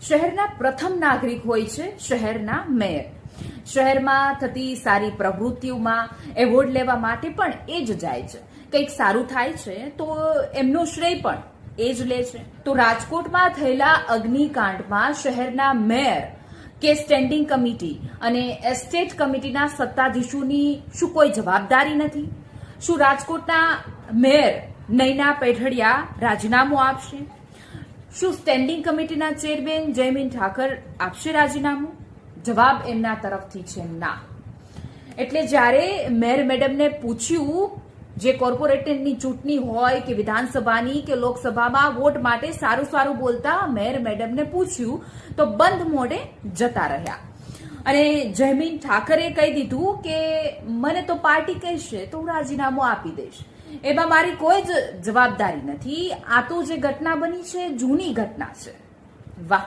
શહેરના પ્રથમ નાગરિક હોય છે શહેરના મેયર. શહેરમાં થતી સારી પ્રવૃત્તિઓમાં એવોર્ડ લેવા માટે પણ એ જ જાય છે. કંઈક સારું થાય છે તો એમનો શ્રેય પણ એ જ લે છે. તો રાજકોટમાં થયેલા અગ્નિકાંડમાં શહેરના મેયર કે સ્ટેન્ડિંગ કમિટી અને એસ્ટેટ કમિટીના સત્તાધીશોની શું કોઈ જવાબદારી નથી? શું રાજકોટના મેયર નયના પેઢડિયા રાજીનામું આપશે? શું સ્ટેન્ડિંગ કમિટીના ચેરમેન જયમીન ઠાકર આપશે રાજીનામું? જવાબ એમના તરફથી છે ના. એટલે જ્યારે મેયર મેડમને પૂછ્યું, જે કોર્પોરેટરની ચૂંટણી હોય કે વિધાનસભાની કે લોકસભામાં વોટ માટે સારું બોલતા મેયર મેડમને પૂછ્યું તો બંધ મોઢે જતા રહ્યા. અને જયમીન ઠાકરે કહી દીધું કે મને તો પાર્ટી કહેશે તો હું રાજીનામું આપી દઈશ, એમાં મારી કોઈ જ જવાબદારી નથી. આ તો જે ઘટના બની છે જૂની ઘટના છે. વાહ.